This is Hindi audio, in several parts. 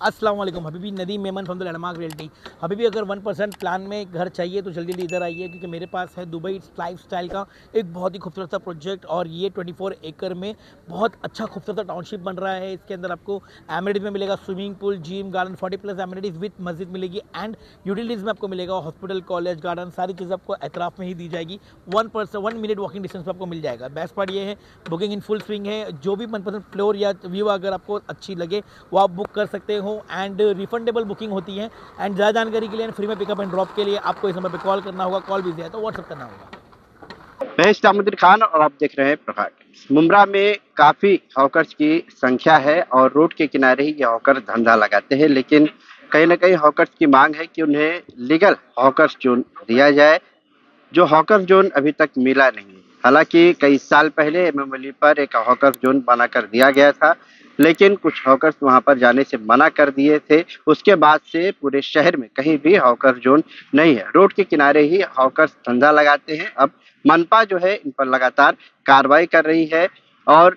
अस्सलाम वालेकुम Habibi Nadeem Memon from the landmark realty. Habibi अगर 1% प्लान में घर चाहिए तो जल्दी जल्दी इधर आइए, क्योंकि मेरे पास है दुबई लाइफस्टाइल का एक बहुत ही खूबसूरत सा प्रोजेक्ट। और ये 24 एकड़ में बहुत अच्छा खूबसूरत सा टाउनशिप बन रहा है। इसके अंदर आपको एमिनिटीज़ में मिलेगा swimming pool, gym, garden, 40+ amenities with मस्जिद मिलेगी एंड यूटिलिटीज़ में आपको मिलेगा हॉस्पिटल, कॉलेज, गार्डन, सारी चीज़ें आपको एतराफ़ में ही दी जाएगी। 1 मिनट वॉकिंग डिस्टेंस पर आपको मिल जाएगा। बेस्ट पार्ट ये है, बुकिंग इन फुल स्विंग है। जो भी मनपसंद फ्लोर या व्यू अगर आपको अच्छी लगे वो आप बुक कर सकते हो एंड रिफंडेबल बुकिंग होती है। एंड ज़्यादा जानकारी के लिए फ्री में पिकअप एंड ड्रॉप के लिए आपको इस नंबर पे कॉल करना होगा। कॉल बिजी है तो व्हाट्सअप करना होगा। मैं इस्लामुद्दीन खान और आप देख रहे हैं प्रभात। मुंब्रा में काफी हॉकर्स की संख्या है और रोड के किनारे ही ये हॉकर धंधा लगाते हैं, लेकिन कहीं ना कहीं हॉकर्स की मांग है कि उन्हें लीगल हॉकर्स जोन दिया जाए, जो हॉकर जोन अभी तक मिला नहीं है। हालांकि कई साल पहले एमएमएलई पर एक हॉकर जोन बनाकर दिया गया था, लेकिन कुछ हॉकर्स वहां पर जाने से मना कर दिए थे। उसके बाद से पूरे शहर में कहीं भी हॉकर जोन नहीं है। रोड के किनारे ही हॉकर्स धंधा लगाते हैं। अब मनपा जो है इन पर लगातार कार्रवाई कर रही है और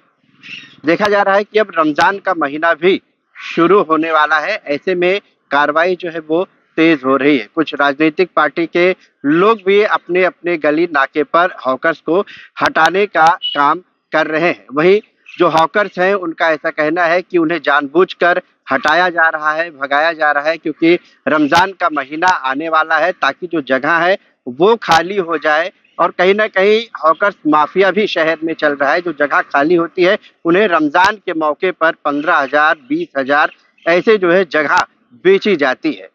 देखा जा रहा है कि अब रमजान का महीना भी शुरू होने वाला है। ऐसे में कार्रवाई जो है वो तेज हो रही है। कुछ राजनीतिक पार्टी के लोग भी अपने अपने गली नाके पर हॉकर्स को हटाने का काम कर रहे हैं। वहीं जो हॉकर्स हैं उनका ऐसा कहना है कि उन्हें जानबूझकर हटाया जा रहा है, भगाया जा रहा है, क्योंकि रमजान का महीना आने वाला है, ताकि जो जगह है वो खाली हो जाए। और कहीं ना कहीं हॉकर्स माफिया भी शहर में चल रहा है। जो जगह खाली होती है उन्हें रमजान के मौके पर 15,000, 20,000 ऐसे जो है जगह बेची जाती है।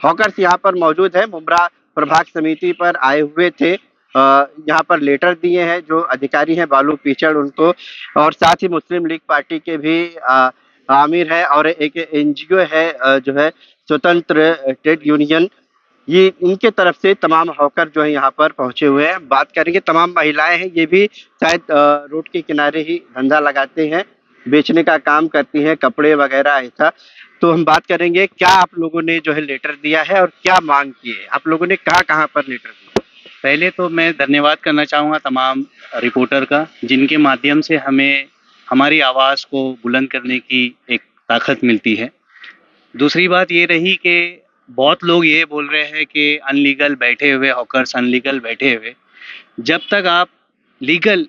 हॉकर्स यहाँ पर मौजूद है, मुंब्रा प्रभाग समिति पर आए हुए थे। यहाँ पर लेटर दिए हैं जो अधिकारी हैं बालू पीचड़ उनको, और साथ ही मुस्लिम लीग पार्टी के भी आमिर है और एक एनजीओ है जो है स्वतंत्र ट्रेड यूनियन, ये इनके तरफ से तमाम हॉकर जो है यहाँ पर पहुंचे हुए हैं। बात करेंगे, तमाम महिलाएं हैं, ये भी शायद रोड के किनारे ही धंधा लगाते हैं, बेचने का काम करती हैं, कपड़े वगैरह ऐसा। तो हम बात करेंगे क्या आप लोगों ने जो है लेटर दिया है और क्या मांग की है, आप लोगों ने कहाँ कहाँ पर लेटर दिया। पहले तो मैं धन्यवाद करना चाहूँगा तमाम रिपोर्टर का, जिनके माध्यम से हमें हमारी आवाज़ को बुलंद करने की एक ताकत मिलती है। दूसरी बात ये रही कि बहुत लोग ये बोल रहे हैं कि अनलीगल बैठे हुए हॉकर्स, अनलीगल बैठे हुए। जब तक आप लीगल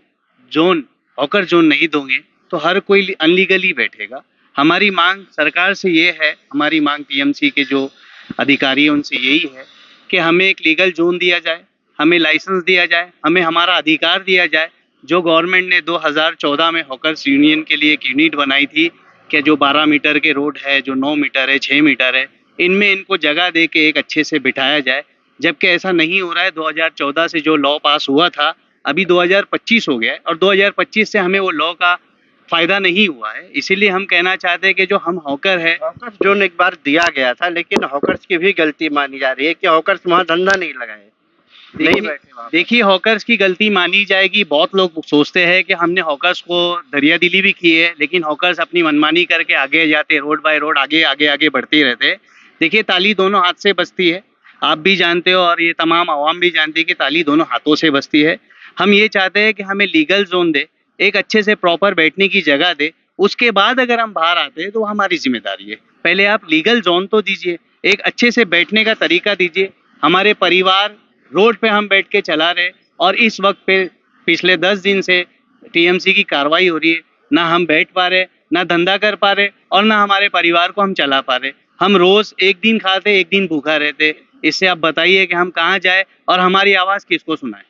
जोन, हॉकर जोन नहीं दोगे तो हर कोई अनलीगल ही बैठेगा। हमारी मांग सरकार से ये है, हमारी मांग टीएमसी के जो अधिकारी हैं उनसे यही है कि हमें एक लीगल जोन दिया जाए, हमें लाइसेंस दिया जाए, हमें हमारा अधिकार दिया जाए। जो गवर्नमेंट ने 2014 में हॉकर्स यूनियन के लिए एक यूनिट बनाई थी कि जो 12 मीटर के रोड है, जो 9 मीटर है, 6 मीटर है, इनमें इनको जगह दे के एक अच्छे से बिठाया जाए। जबकि ऐसा नहीं हो रहा है। 2014 से जो लॉ पास हुआ था, अभी 2025 हो गया है और 2025 से हमें वो लॉ का फायदा नहीं हुआ है। इसीलिए हम कहना चाहते हैं कि जो हम हॉकर है, हॉकर्स जोन एक बार दिया गया था, लेकिन हॉकर्स की भी गलती मानी जा रही है कि हॉकर्स वहाँ धंधा नहीं लगाए, नहीं बैठे वहाँ। देखिए, हॉकर्स की गलती मानी जाएगी। बहुत लोग सोचते हैं कि हमने हॉकर्स को दरिया दिली भी की है, लेकिन हॉकर्स अपनी मनमानी करके आगे जाते, रोड बाय रोड आगे आगे आगे बढ़ते रहते। देखिए, ताली दोनों हाथ से बजती है, आप भी जानते हो और ये तमाम आवाम भी जानती है कि ताली दोनों हाथों से बजती है। हम ये चाहते हैं कि हमें लीगल जोन दे, एक अच्छे से प्रॉपर बैठने की जगह दे। उसके बाद अगर हम बाहर आते हैं तो हमारी जिम्मेदारी है। पहले आप लीगल जोन तो दीजिए, एक अच्छे से बैठने का तरीका दीजिए। हमारे परिवार रोड पे हम बैठ के चला रहे और इस वक्त पे पिछले 10 दिन से टीएमसी की कार्रवाई हो रही है। ना हम बैठ पा रहे, ना धंधा कर पा रहे और ना हमारे परिवार को हम चला पा रहे। हम रोज एक दिन खाते, एक दिन भूखा रहते। इससे आप बताइए कि हम कहाँ जाए और हमारी आवाज किसको सुनाए।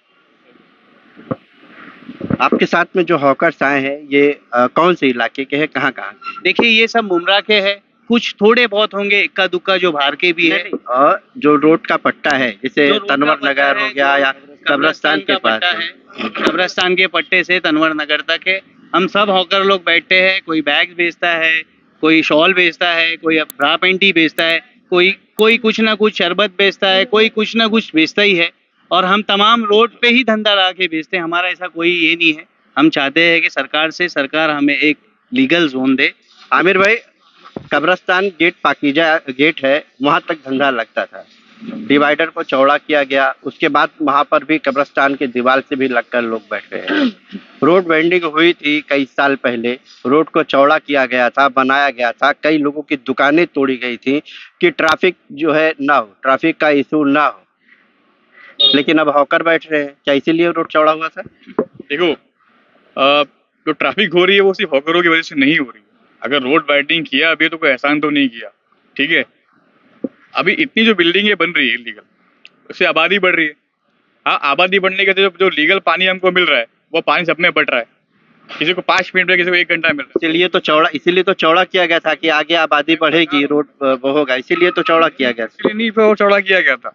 आपके साथ में जो हॉकर्स आए हैं ये कौन से इलाके के हैं, कहाँ कहाँ के? देखिए, ये सब मुमरा के हैं, कुछ थोड़े बहुत होंगे इक्का दुक्का जो बाहर के भी है। और जो रोड का पट्टा है, जैसे तनवर नगर हो गया या कब्रस्तान के पास है, कब्रस्तान के पट्टे से तनवर नगर तक है। हम सब हॉकर लोग बैठते हैं। कोई बैग बेचता है, कोई शॉल बेचता है, कोई ब्रा पेंटी बेचता है, कोई कोई कुछ ना कुछ शरबत बेचता है, कोई कुछ ना कुछ बेचता ही है। और हम तमाम रोड पे ही धंधा लगा के बेचते हैं। हमारा ऐसा कोई ये नहीं है। हम चाहते हैं कि सरकार हमें एक लीगल जोन दे। आमिर भाई, कब्रस्तान गेट पाकीजा गेट है, वहां तक धंधा लगता था, डिवाइडर को चौड़ा किया गया, उसके बाद वहां पर भी कब्रिस्तान की दीवार से भी लगकर लोग बैठ गए हैं। रोड बेंडिंग हुई थी कई साल पहले, रोड को चौड़ा किया गया था, बनाया गया था, कई लोगों की दुकानें तोड़ी गई थी कि ट्रैफिक जो है ना हो, ट्रैफिक का इशू ना हो, लेकिन अब हॉकर बैठ रहे हैं। क्या इसीलिए रोड चौड़ा हुआ सर? देखो, जो ट्रैफिक हो रही है वो सिर्फ हॉकरों की वजह से नहीं हो रही है। अगर रोड वाइडनिंग किया अभी तो कोई एहसान तो नहीं किया, ठीक है। अभी इतनी जो बिल्डिंगें बन रही है लीगल, उससे आबादी बढ़ रही है। हाँ, आबादी बढ़ने के जो लीगल पानी हमको मिल रहा है वो पानी सब में बट रहा है। किसी को 5 मिनट में, किसी को 1 घंटा मिल रहा इसीलिए तो चौड़ा किया गया था कि आगे आबादी बढ़ेगी, रोड वो होगा, इसीलिए तो चौड़ा किया गया है। था। इसलिए नहीं वो चौड़ा किया गया था,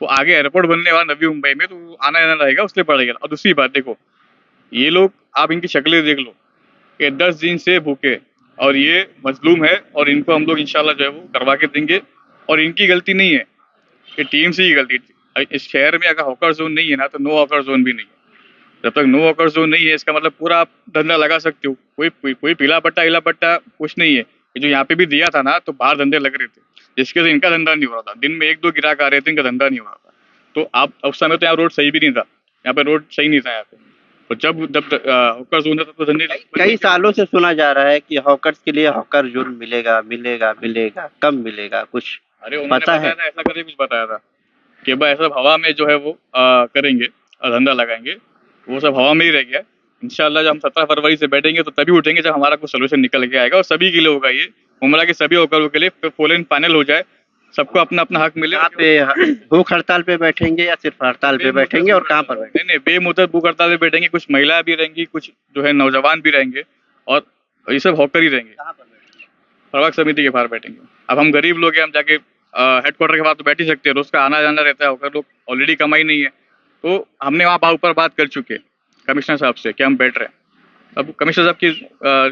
वो आगे एयरपोर्ट बनने वाला नवी मुंबई में, तो आना जाना रहेगा, उसलिए बढ़ेगा। और दूसरी बात देखो, ये लोग, आप इनकी शक्लें देख लो कि 10 दिन से भूखे, और ये मजलूम है, और इनको हम लोग इंशाल्लाह जो है वो करवा के देंगे। और इनकी गलती नहीं है, ये टीम से ही गलती थी। इस शहर में अगर हॉकर जोन नहीं है ना, तो नो हॉकर जोन भी नहीं है। जब तक नो हॉकर जोन नहीं है, इसका मतलब पूरा आप धंधा लगा सकते हो। कोई पीला पट्टा इला पट्टा कुछ नहीं है। ये जो यहाँ पे भी दिया था ना, तो बाहर धंधे लग रहे थे, जिसके वजह से इनका धंधा नहीं हो रहा था। दिन में 1-2 गिराक आ रहे थे, इनका धंधा नहीं हो रहा था। तो आप उस समय तो यहाँ रोड सही भी नहीं था, यहाँ पे रोड सही नहीं था यहाँ पे। तो जब हॉकर जोन था तब तो धंधे कई सालों से सुना जा रहा है कि हॉकर्स के लिए हॉकर जोन मिलेगा मिलेगा मिलेगा, कब मिलेगा कुछ अरे उन्होंने पता बताया है? था, ऐसा करके कुछ बताया था कि भाई ऐसा हवा में जो है वो करेंगे और धंधा लगाएंगे। वो सब हवा में ही रह गया। इंशाल्लाह जब हम 17 फरवरी से बैठेंगे तो तभी उठेंगे जब हमारा कुछ सोल्यूशन निकल के आएगा, और सभी के लिए होगा। ये उमरा के सभी हॉकरों के लिए फुल एंड फाइनल हो जाए, सबको अपना अपना हक मिले। यहाँ पे भूख हड़ताल पे बैठेंगे या सिर्फ हड़ताल पे बैठेंगे, और कहाँ पर बैठेंगे? नहीं, बेमुदत भूख हड़ताल पे बैठेंगे। कुछ महिला भी रहेंगी, कुछ जो है नौजवान भी रहेंगे, और ये सब हॉकर ही रहेंगे। प्रभाग समिति के बाहर बैठेंगे। अब हम गरीब लोग हैं, हम जाके हेडक्वार्टर के बाहर तो बैठ ही सकते हैं, रोज का आना जाना रहता है, हॉकर लोग ऑलरेडी कमाई नहीं है। तो हमने वहाँ ऊपर बात कर चुके कमिश्नर साहब से कि हम बैठ रहे हैं। अब कमिश्नर साहब की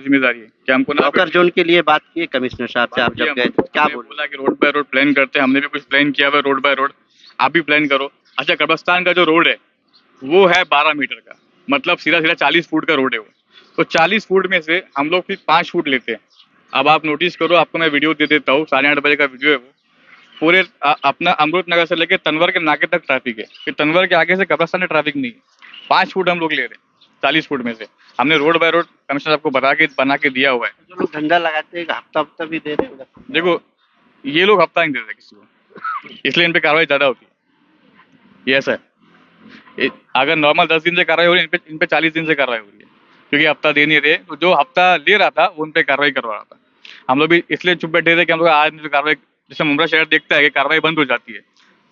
जिम्मेदारी है कि हमको ना हॉकर जोन के लिए बात की कमिश्नर साहब से, आप जब गए तो क्या बोले? बोला कि रोड बाय रोड प्लान करते हैं। हमने भी कुछ प्लान किया हुआ रोड बाय रोड, आप भी प्लान करो। अच्छा, कब्रिस्तान का जो रोड है वो है 12 मीटर का, मतलब सीधा सीधा 40 फुट का रोड है वो। तो 40 फुट में से हम लोग फिर 5 फुट लेते हैं। अब आप नोटिस करो, आपको मैं वीडियो दे देता हूँ, 8:30 बजे का वीडियो है वो। पूरे अपना अमृत नगर से लेके तनवर के नाके तक ट्रैफिक है, फिर तनवर के आगे से कब्रिस्तान में ट्रैफिक नहीं है। 5 फुट हम लोग ले रहे हैं 40 फुट में से। हमने रोड बाय रोड कमिश्नर साहब को बना के दिया हुआ है। जो लोग धंधा लगाते हैं हफ्ता भी दे रहे हैं। देखो, ये लोग हफ्ता नहीं देते किसी को, इसलिए इन पे कार्रवाई ज्यादा होती है। ये ऐसा है, अगर नॉर्मल 10 दिन से कार्रवाई हो रही है, इन पे 40 दिन से कार्रवाई हो रही है, क्योंकि हफ्ता दे नहीं रहे। तो जो हफ्ता ले रहा था वो उन पे कार्रवाई करवा रहा था। हम लोग भी इसलिए चुप बैठे थे कि हम लोग आज नहीं तो कार्रवाई, जैसे मुमरा शहर देखता है कि कार्रवाई बंद हो जाती है,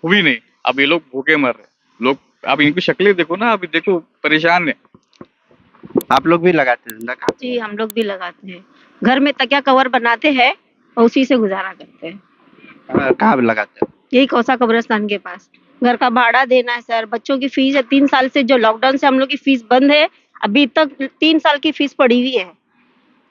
हुई नहीं। अब ये लोग भूखे मर रहे हैं लोग। अब इनकी शक्लें देखो ना, अभी देखो परेशान है। आप लोग भी लगाते हैं धंधा? जी, हम लोग भी लगाते हैं। घर में तकिया कवर बनाते हैं और उसी से गुजारा करते हैं। कहाँ लगाते हैं? यही कौसा कब्रिस्तान के पास। घर का भाड़ा देना है सर, बच्चों की फीस है 3 साल से, जो लॉकडाउन से हम लोग की फीस बंद है, अभी तक 3 साल की फीस पड़ी हुई है।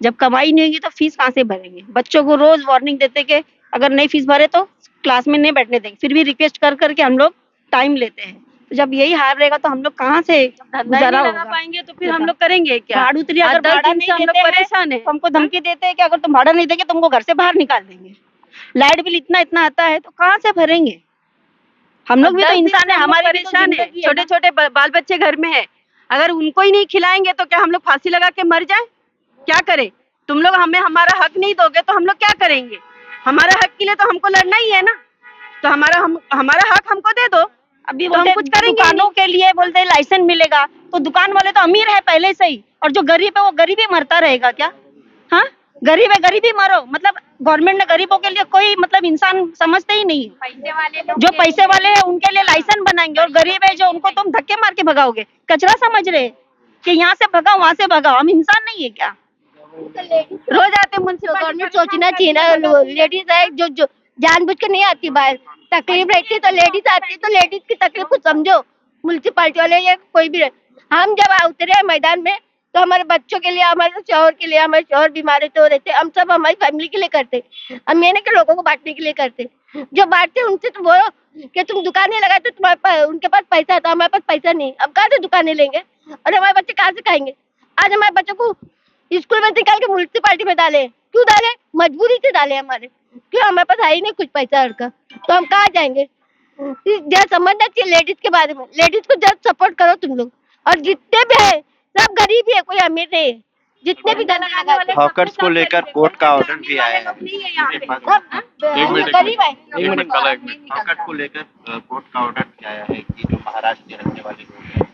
जब कमाई नहीं होगी तो फीस कहाँ से भरेंगे? बच्चों को रोज वार्निंग देते कि अगर नहीं फीस भरे तो क्लास में नहीं बैठने देंगे, फिर भी रिक्वेस्ट कर करके हम लोग टाइम लेते हैं। तो जब यही हाल रहेगा तो हम लोग कहाँ से गुजारा लगा होगा? पाएंगे तो फिर हम लोग करेंगे क्या? भाड़ूतरी अगर 10 भाड़ा दिन नहीं से हम लोग देते हैं परेशान है। तो हमको धमकी देते हैं कि अगर तुम भाड़ा नहीं देंगे तुमको घर से बाहर निकाल देंगे। लाइट बिल इतना इतना आता है तो कहाँ से भरेंगे? हम लोग भी तो इंसान है, हमारे भी तो परेशान है। जिंदगी है छोटे ना। छोटे बाल बच्चे घर में है, अगर उनको ही नहीं खिलाएंगे तो क्या हम लोग फांसी लगा के मर जाए? क्या करें? तुम लोग हमें हमारा हक नहीं दोगे तो हम लोग क्या करेंगे? हमारा हक के लिए तो हमको लड़ना ही है ना। तो हमारा हक हमको दे दो, अभी तो हम बोलते कुछ करेंगे ही दुकानों के लिए बोलते लाइसेंस मिलेगा, तो दुकान वाले तो अमीर है पहले से ही, और जो गरीब है वो गरीब ही मरता रहेगा क्या? हाँ, गरीब है गरीब ही मरो। मतलब गवर्नमेंट ने गरीबों के लिए कोई मतलब इंसान समझते ही नहीं है। जो पैसे वाले हैं उनके लिए लाइसेंस बनाएंगे, और गरीब है जो उनको तुम धक्के मार के भगाओगे। कचरा समझ रहे कि यहाँ से भगाओ वहाँ से भगाओ, हम इंसान नहीं है क्या? रोज आते मुंसिपल गवर्नमेंट सोचना चाहिए ना, लेडीज है जो जानबूझ के नहीं आती बाहर, तकलीफ रहती तो लेडीज आती, तो लेडीज की तकलीफ को समझो। म्युनिसिपालिटी वाले या कोई भी रहे, हम जब उतरे मैदान में तो हमारे बच्चों के लिए, हमारे शौहर के लिए, हमारे शौहर बीमार रहते हो रहते, हम सब हमारी फैमिली के लिए करते, हम ये नहीं कि लोगों को बांटने के लिए करते। जो बांटते उनसे तो बोलो कि तुम दुकानें लगाते, तुम्हारे पास उनके पास पैसा था, हमारे पास पैसा नहीं, अब कहाँ से दुकानें लेंगे और हमारे बच्चे कहाँ से खाएंगे? आज हमारे बच्चों को स्कूल में निकाल के म्युनिसिपालिटी में डाले, क्यों डाले? मजबूरी से डाले हमारे, क्यों? हमारे पास है ही नहीं कुछ पैसा का, तो हम कहाँ जाएंगे? जरा समझना चाहिए लेडीज के बारे में, लेडीज को जरा सपोर्ट करो तुम लोग। और जितने भी है सब गरीब ही है, कोई अमीर नहीं है, जितने भी धरना लगाते हैं, हॉकर्स को लेकर कोर्ट का ऑर्डर भी आया है। मिनट, गरीब है। एक मिनट काला, एक मिनट। हॉकर्स को लेकर कोर्ट का ऑर्डर भी आया है कि जो महाराष्ट्र के रहने वाले लोग हैं,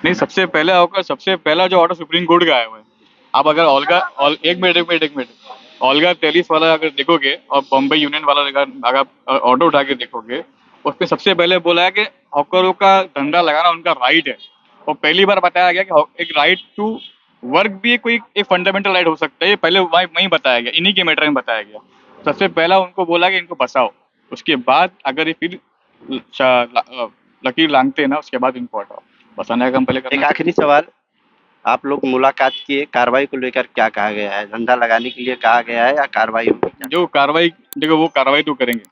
नहीं, सबसे पहला जो ऑर्डर सुप्रीम कोर्ट का आया हुआ है। आप अगर एक मिनट ओल्गा टेलिस वाला अगर देखोगे और बॉम्बे यूनियन वाला अगर ऑर्डर उठा के देखोगे, उसमें सबसे पहले बोला है कि हॉकरों का धंधा लगाना उनका राइट है। और पहली बार बताया गया कि एक राइट टू वर्क भी कोई एक फंडामेंटल राइट हो सकता है। ये पहले वहीं बताया गया, इन्हीं के मैटर में बताया गया। सबसे पहला उनको बोला कि इनको बसाओ, उसके बाद अगर ये फिर लकीर लांगते हैं ना, उसके बाद इनको हटाओ। बसाने का काम पहले एक करना। आखिरी सवाल, आप लोग मुलाकात किए, कार्रवाई को लेकर क्या कहा गया है? धंधा लगाने के लिए कहा गया है या कार्रवाई होगी? जो कार्रवाई देखो, वो कार्रवाई तो करेंगे,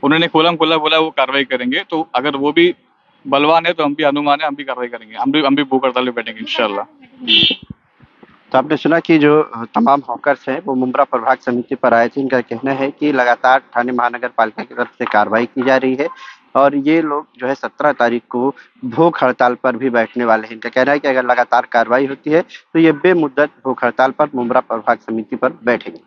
उन्होंने खोलम खोला बोला वो कार्रवाई करेंगे। तो अगर वो भी बलवान है तो हम भी हनुमान है, हम भी कार्रवाई करेंगे, हम भी भूख हड़ताल पे बैठेंगे इंशाल्लाह। तो आपने सुना कि जो तमाम हॉकर्स हैं वो मुंब्रा प्रभाग समिति पर आए थे। इनका कहना है कि लगातार ठाणे महानगर पालिका की तरफ से कार्रवाई की जा रही है और ये लोग जो है 17 तारीख को भूख हड़ताल पर भी बैठने वाले हैं। इनका कहना है कि अगर लगातार कार्रवाई होती है तो ये बेमुद्दत भूख हड़ताल पर मुंब्रा प्रभाग समिति पर बैठेंगे।